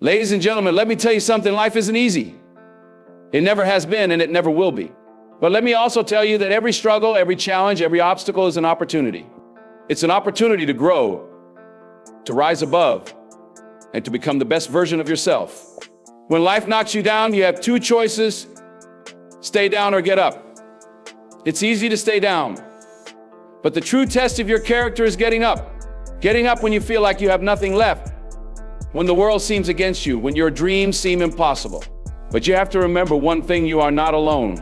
Ladies and gentlemen, let me tell you something. Life isn't easy. It never has been, and it never will be. But let me also tell you that every struggle, every challenge, every obstacle is an opportunity. It's an opportunity to grow, to rise above, and to become the best version of yourself. When life knocks you down, you have two choices: stay down or get up. It's easy to stay down, but the true test of your character is getting up. Getting up when you feel like you have nothing left, when the world seems against you, when your dreams seem impossible. But you have to remember one thing: you are not alone.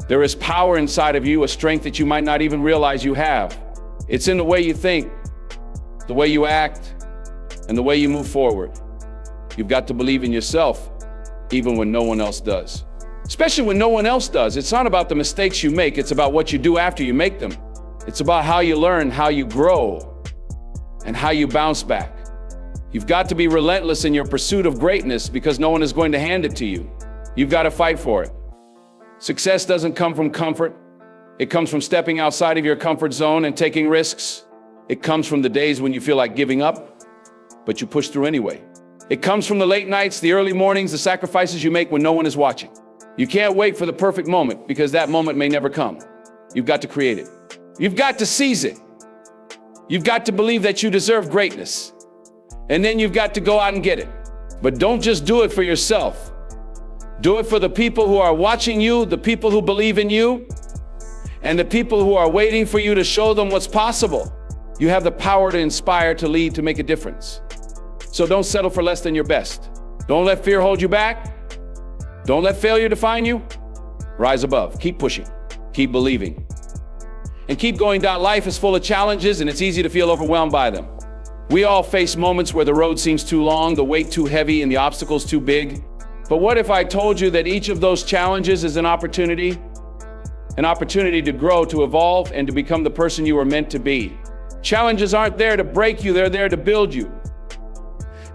There is power inside of you, a strength that you might not even realize you have. It's in the way you think, the way you act, and the way you move forward. You've got to believe in yourself, even when no one else does. Especially when no one else does. It's not about the mistakes you make, it's about what you do after you make them. It's about how you learn, how you grow, and how you bounce back. You've got to be relentless in your pursuit of greatness, because no one is going to hand it to you. You've got to fight for it. Success doesn't come from comfort. It comes from stepping outside of your comfort zone and taking risks. It comes from the days when you feel like giving up, but you push through anyway. It comes from the late nights, the early mornings, the sacrifices you make when no one is watching. You can't wait for the perfect moment, because that moment may never come. You've got to create it. You've got to seize it. You've got to believe that you deserve greatness. And then you've got to go out and get it. But don't just do it for yourself. Do it for the people who are watching you, the people who believe in you, and the people who are waiting for you to show them what's possible. You have the power to inspire, to lead, to make a difference. So don't settle for less than your best. Don't let fear hold you back. Don't let failure define you. Rise above. Keep pushing. Keep believing. And keep going down. Life is full of challenges, and it's easy to feel overwhelmed by them. We all face moments where the road seems too long, the weight too heavy, and the obstacles too big. But what if I told you that each of those challenges is an opportunity to grow, to evolve, and to become the person you were meant to be? Challenges aren't there to break you, they're there to build you.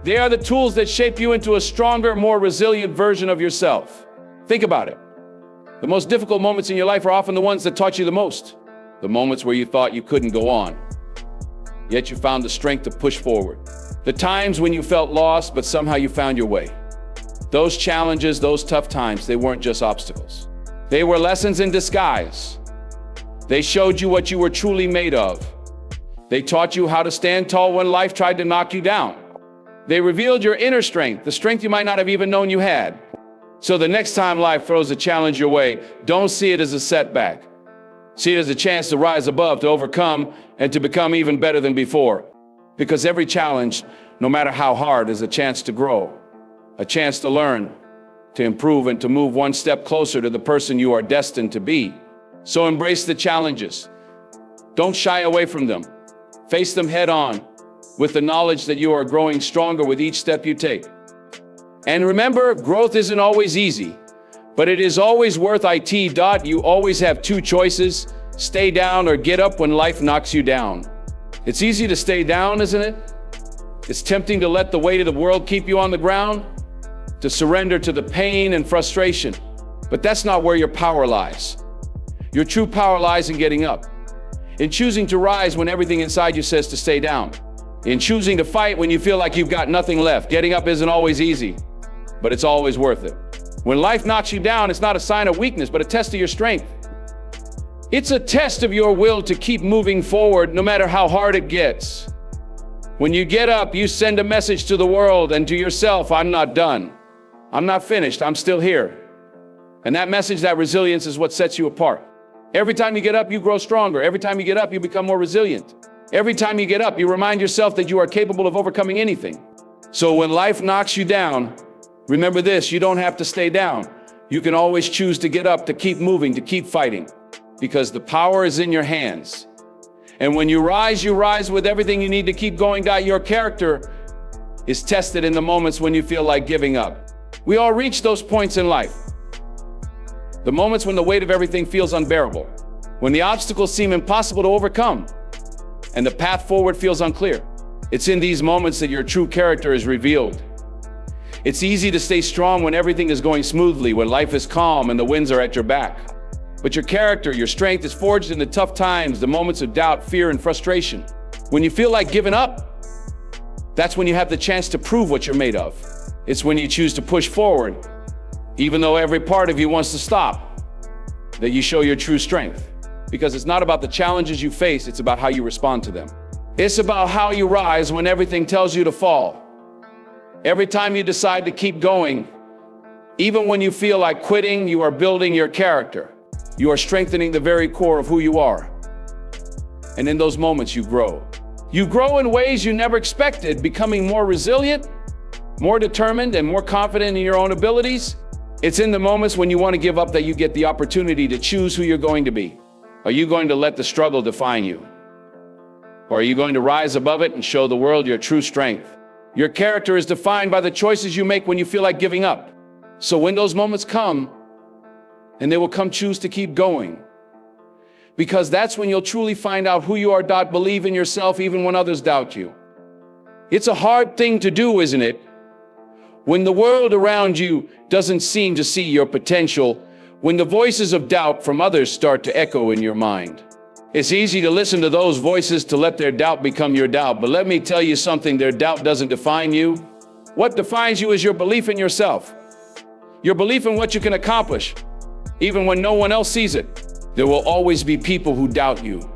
They are the tools that shape you into a stronger, more resilient version of yourself. Think about it. The most difficult moments in your life are often the ones that taught you the most. The moments where you thought you couldn't go on, yet you found the strength to push forward. The times when you felt lost, but somehow you found your way. Those challenges, those tough times, they weren't just obstacles. They were lessons in disguise. They showed you what you were truly made of. They taught you how to stand tall when life tried to knock you down. They revealed your inner strength, the strength you might not have even known you had. So the next time life throws a challenge your way, don't see it as a setback. See it as a chance to rise above, to overcome, and to become even better than before. Because every challenge, no matter how hard, is a chance to grow, a chance to learn, to improve, and to move one step closer to the person you are destined to be. So embrace the challenges. Don't shy away from them. Face them head on, with the knowledge that you are growing stronger with each step you take. And remember, growth isn't always easy, but it is always worth it. You always have two choices: stay down or get up when life knocks you down. It's easy to stay down, isn't it? It's tempting to let the weight of the world keep you on the ground, to surrender to the pain and frustration. But that's not where your power lies. Your true power lies in getting up, in choosing to rise when everything inside you says to stay down, in choosing to fight when you feel like you've got nothing left. Getting up isn't always easy, but it's always worth it. When life knocks you down, it's not a sign of weakness, but a test of your strength. It's a test of your will to keep moving forward, no matter how hard it gets. When you get up, you send a message to the world and to yourself: I'm not done. I'm not finished. I'm still here. And that message, that resilience, is what sets you apart. Every time you get up, you grow stronger. Every time you get up, you become more resilient. Every time you get up, you remind yourself that you are capable of overcoming anything. So when life knocks you down, remember this: you don't have to stay down. You can always choose to get up, to keep moving, to keep fighting, because the power is in your hands. And when you rise with everything you need to keep going down. Your character is tested in the moments when you feel like giving up. We all reach those points in life. The moments when the weight of everything feels unbearable, when the obstacles seem impossible to overcome, and the path forward feels unclear. It's in these moments that your true character is revealed. It's easy to stay strong when everything is going smoothly, when life is calm and the winds are at your back. But your character, your strength, is forged in the tough times, the moments of doubt, fear, and frustration. When you feel like giving up, that's when you have the chance to prove what you're made of. It's when you choose to push forward, even though every part of you wants to stop, that you show your true strength. Because it's not about the challenges you face, it's about how you respond to them. It's about how you rise when everything tells you to fall. Every time you decide to keep going, even when you feel like quitting, you are building your character. You are strengthening the very core of who you are. And in those moments, you grow. You grow in ways you never expected, becoming more resilient, more determined, and more confident in your own abilities. It's in the moments when you want to give up that you get the opportunity to choose who you're going to be. Are you going to let the struggle define you? Or are you going to rise above it and show the world your true strength? Your character is defined by the choices you make when you feel like giving up. So when those moments come, and they will come, choose to keep going. Because that's when you'll truly find out who you are. Believe in yourself even when others doubt you. It's a hard thing to do, isn't it? When the world around you doesn't seem to see your potential, when the voices of doubt from others start to echo in your mind. It's easy to listen to those voices, to let their doubt become your doubt. But let me tell you something, their doubt doesn't define you. What defines you is your belief in yourself. Your belief in what you can accomplish, even when no one else sees it. There will always be people who doubt you.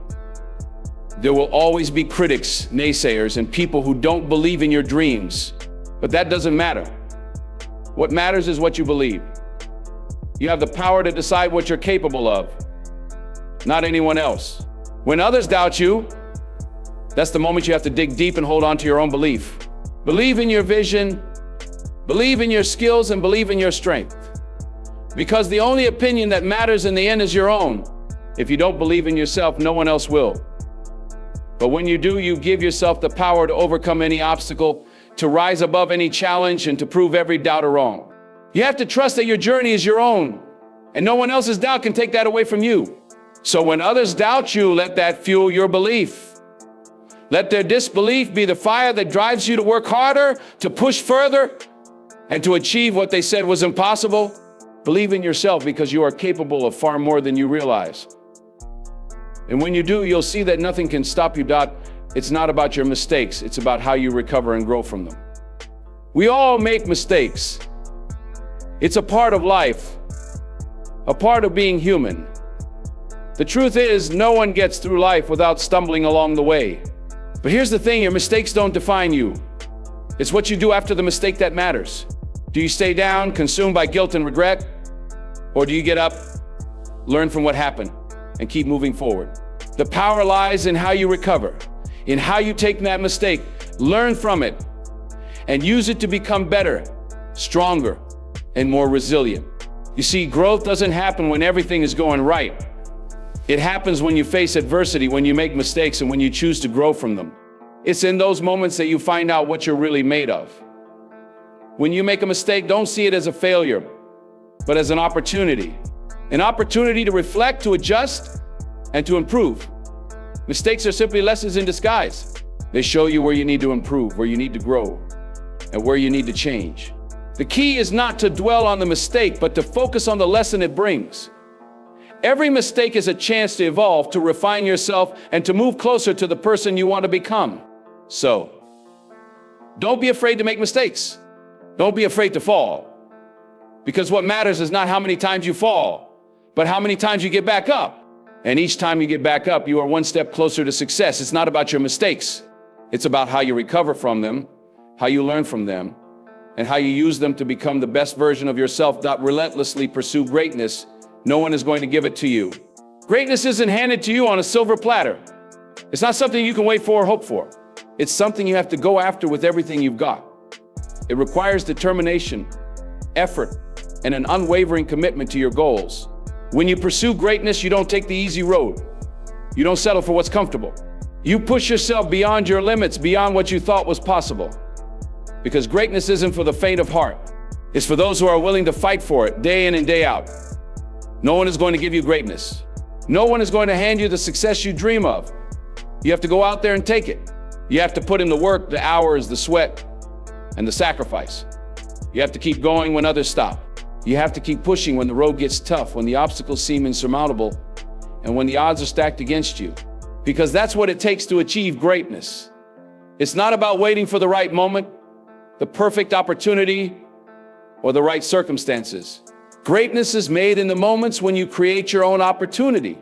There will always be critics, naysayers, and people who don't believe in your dreams. But that doesn't matter. What matters is what you believe. You have the power to decide what you're capable of, not anyone else. When others doubt you, that's the moment you have to dig deep and hold on to your own belief. Believe in your vision, believe in your skills, and believe in your strength. Because the only opinion that matters in the end is your own. If you don't believe in yourself, no one else will. But when you do, you give yourself the power to overcome any obstacle, to rise above any challenge, and to prove every doubter wrong. You have to trust that your journey is your own, and no one else's doubt can take that away from you. So when others doubt you, let that fuel your belief. Let their disbelief be the fire that drives you to work harder, to push further, and to achieve what they said was impossible. Believe in yourself, because you are capable of far more than you realize. And when you do, you'll see that nothing can stop you. It's not about your mistakes. It's about how you recover and grow from them. We all make mistakes. It's a part of life, a part of being human. The truth is, no one gets through life without stumbling along the way. But here's the thing, your mistakes don't define you. It's what you do after the mistake that matters. Do you stay down, consumed by guilt and regret? Or do you get up, learn from what happened, and keep moving forward? The power lies in how you recover, in how you take that mistake, learn from it, and use it to become better, stronger, and more resilient. You see, growth doesn't happen when everything is going right. It happens when you face adversity, when you make mistakes, and when you choose to grow from them. It's in those moments that you find out what you're really made of. When you make a mistake, don't see it as a failure, but as an opportunity to reflect, to adjust, and to improve. Mistakes are simply lessons in disguise. They show you where you need to improve, where you need to grow, and where you need to change. The key is not to dwell on the mistake, but to focus on the lesson it brings. Every mistake is a chance to evolve, to refine yourself, and to move closer to the person you want to become. So, don't be afraid to make mistakes. Don't be afraid to fall. Because what matters is not how many times you fall, but how many times you get back up. And each time you get back up, you are one step closer to success. It's not about your mistakes. It's about how you recover from them, how you learn from them, and how you use them to become the best version of yourself. Relentlessly pursue greatness. No one is going to give it to you. Greatness isn't handed to you on a silver platter. It's not something you can wait for or hope for. It's something you have to go after with everything you've got. It requires determination, effort, and an unwavering commitment to your goals. When you pursue greatness, you don't take the easy road. You don't settle for what's comfortable. You push yourself beyond your limits, beyond what you thought was possible. Because greatness isn't for the faint of heart. It's for those who are willing to fight for it day in and day out. No one is going to give you greatness. No one is going to hand you the success you dream of. You have to go out there and take it. You have to put in the work, the hours, the sweat, and the sacrifice. You have to keep going when others stop. You have to keep pushing when the road gets tough, when the obstacles seem insurmountable, and when the odds are stacked against you. Because that's what it takes to achieve greatness. It's not about waiting for the right moment. the perfect opportunity, or the right circumstances. Greatness is made in the moments when you create your own opportunity.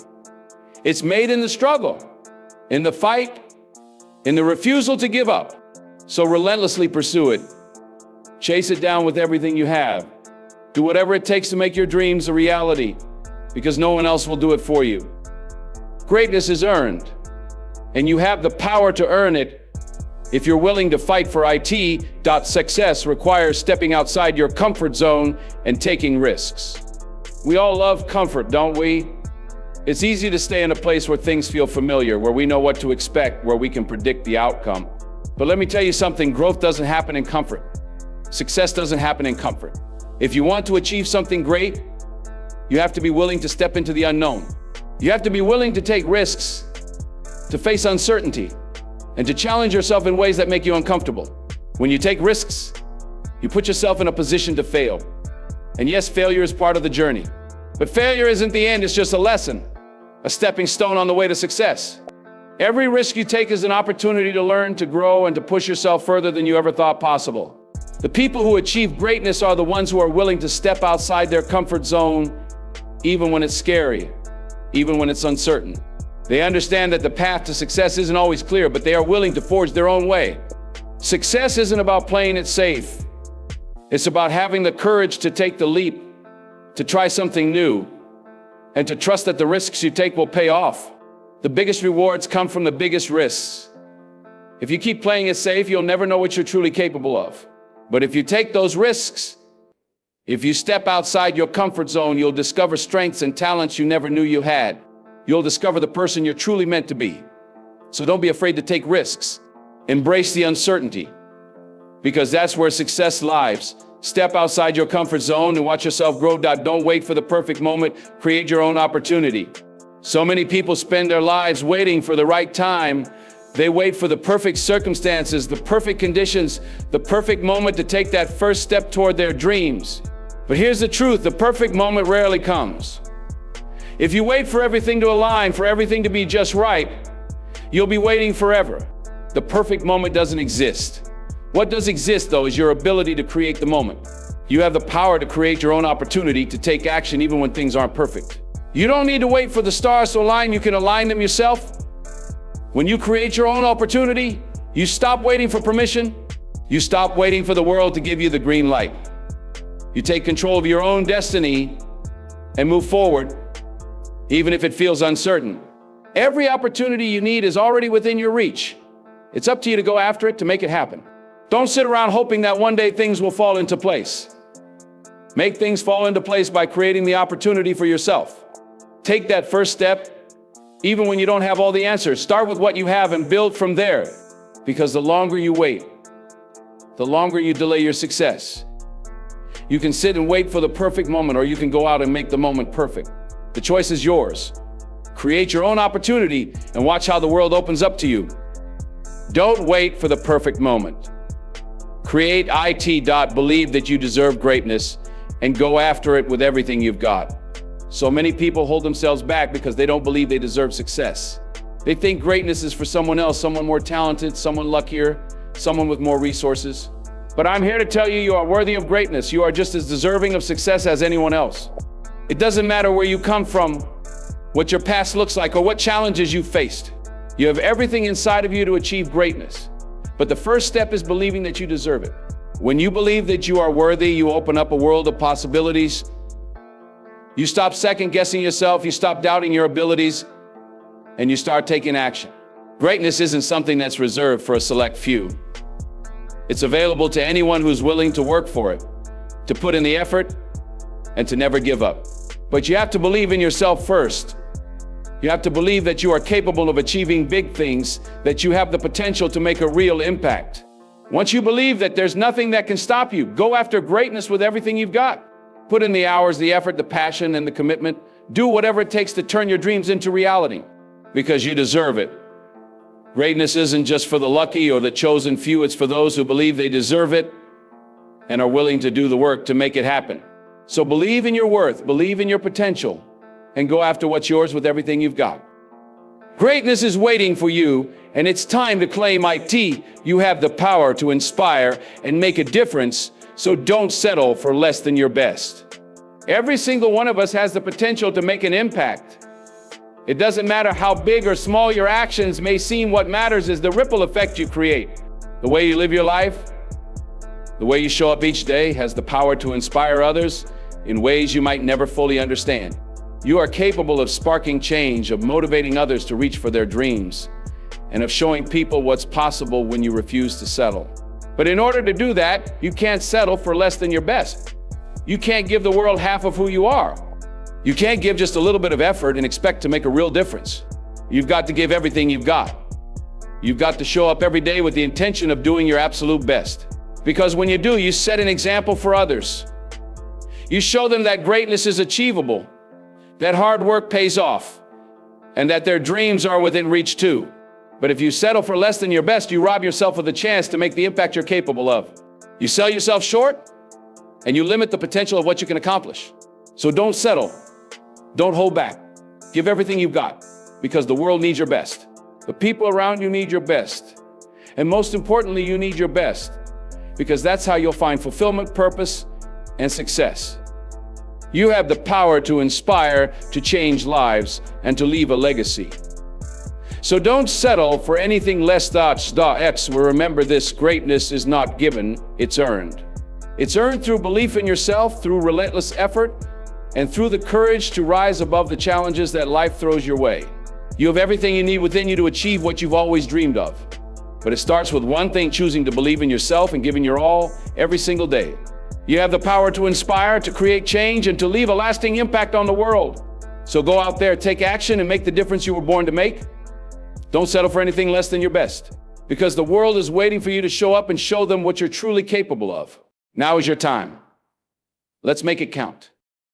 It's made in the struggle, in the fight, in the refusal to give up. So relentlessly pursue it. Chase it down with everything you have. Do whatever it takes to make your dreams a reality, because no one else will do it for you. Greatness is earned, and you have the power to earn it if you're willing to fight for it. Success requires stepping outside your comfort zone and taking risks. We all love comfort, don't we? It's easy to stay in a place where things feel familiar, where we know what to expect, where we can predict the outcome. But let me tell you something, growth doesn't happen in comfort. Success doesn't happen in comfort. If you want to achieve something great, you have to be willing to step into the unknown. You have to be willing to take risks, to face uncertainty, and to challenge yourself in ways that make you uncomfortable. When you take risks, you put yourself in a position to fail. And yes, failure is part of the journey. But failure isn't the end, it's just a lesson, a stepping stone on the way to success. Every risk you take is an opportunity to learn, to grow, and to push yourself further than you ever thought possible. The people who achieve greatness are the ones who are willing to step outside their comfort zone, even when it's scary, even when it's uncertain. They understand that the path to success isn't always clear, but they are willing to forge their own way. Success isn't about playing it safe. It's about having the courage to take the leap, to try something new, and to trust that the risks you take will pay off. The biggest rewards come from the biggest risks. If you keep playing it safe, you'll never know what you're truly capable of. But if you take those risks, if you step outside your comfort zone, you'll discover strengths and talents you never knew you had. You'll discover the person you're truly meant to be. So don't be afraid to take risks. Embrace the uncertainty, because that's where success lies. Step outside your comfort zone and watch yourself grow. Don't wait for the perfect moment. Create your own opportunity. So many people spend their lives waiting for the right time. They wait for the perfect circumstances, the perfect conditions, the perfect moment to take that first step toward their dreams. But here's the truth, the perfect moment rarely comes. If you wait for everything to align, for everything to be just right, you'll be waiting forever. The perfect moment doesn't exist. What does exist, though, is your ability to create the moment. You have the power to create your own opportunity, to take action even when things aren't perfect. You don't need to wait for the stars to align, you can align them yourself. When you create your own opportunity, you stop waiting for permission. You stop waiting for the world to give you the green light. You take control of your own destiny and move forward, even if it feels uncertain. Every opportunity you need is already within your reach. It's up to you to go after it, to make it happen. Don't sit around hoping that one day things will fall into place. Make things fall into place by creating the opportunity for yourself. Take that first step, even when you don't have all the answers. Start with what you have and build from there, because the longer you wait, the longer you delay your success. You can sit and wait for the perfect moment, or you can go out and make the moment perfect. The choice is yours. Create your own opportunity and watch how the world opens up to you. Don't wait for the perfect moment. Create it. Believe that you deserve greatness and go after it with everything you've got. So many people hold themselves back because they don't believe they deserve success. They think greatness is for someone else, someone more talented, someone luckier, someone with more resources. But I'm here to tell you, you are worthy of greatness. You are just as deserving of success as anyone else. It doesn't matter where you come from, what your past looks like, or what challenges you've faced. You have everything inside of you to achieve greatness. But the first step is believing that you deserve it. When you believe that you are worthy, you open up a world of possibilities. You stop second-guessing yourself, you stop doubting your abilities, and you start taking action. Greatness isn't something that's reserved for a select few. It's available to anyone who's willing to work for it, to put in the effort, and to never give up. But you have to believe in yourself first. You have to believe that you are capable of achieving big things, that you have the potential to make a real impact. Once you believe that there's nothing that can stop you, go after greatness with everything you've got. Put in the hours, the effort, the passion, and the commitment. Do whatever it takes to turn your dreams into reality, because you deserve it. Greatness isn't just for the lucky or the chosen few, it's for those who believe they deserve it and are willing to do the work to make it happen. So believe in your worth, believe in your potential, and go after what's yours with everything you've got. Greatness is waiting for you, and it's time to claim IT. You have the power to inspire and make a difference, so don't settle for less than your best. Every single one of us has the potential to make an impact. It doesn't matter how big or small your actions may seem, what matters is the ripple effect you create. The way you live your life, the way you show up each day has the power to inspire others in ways you might never fully understand. You are capable of sparking change, of motivating others to reach for their dreams, and of showing people what's possible when you refuse to settle. But in order to do that, you can't settle for less than your best. You can't give the world half of who you are. You can't give just a little bit of effort and expect to make a real difference. You've got to give everything you've got. You've got to show up every day with the intention of doing your absolute best. Because when you do, you set an example for others. You show them that greatness is achievable, that hard work pays off, and that their dreams are within reach too. But if you settle for less than your best, you rob yourself of the chance to make the impact you're capable of. You sell yourself short, and you limit the potential of what you can accomplish. So don't settle. Don't hold back. Give everything you've got, because the world needs your best. The people around you need your best. And most importantly, you need your best, because that's how you'll find fulfillment, purpose, and success. You have the power to inspire, to change lives, and to leave a legacy. So don't settle for anything less than remember this: greatness is not given, it's earned. It's earned through belief in yourself, through relentless effort, and through the courage to rise above the challenges that life throws your way. You have everything you need within you to achieve what you've always dreamed of. But it starts with one thing: choosing to believe in yourself and giving your all every single day. You have the power to inspire, to create change, and to leave a lasting impact on the world. So go out there, take action, and make the difference you were born to make. Don't settle for anything less than your best, because the world is waiting for you to show up and show them what you're truly capable of. Now is your time. Let's make it count.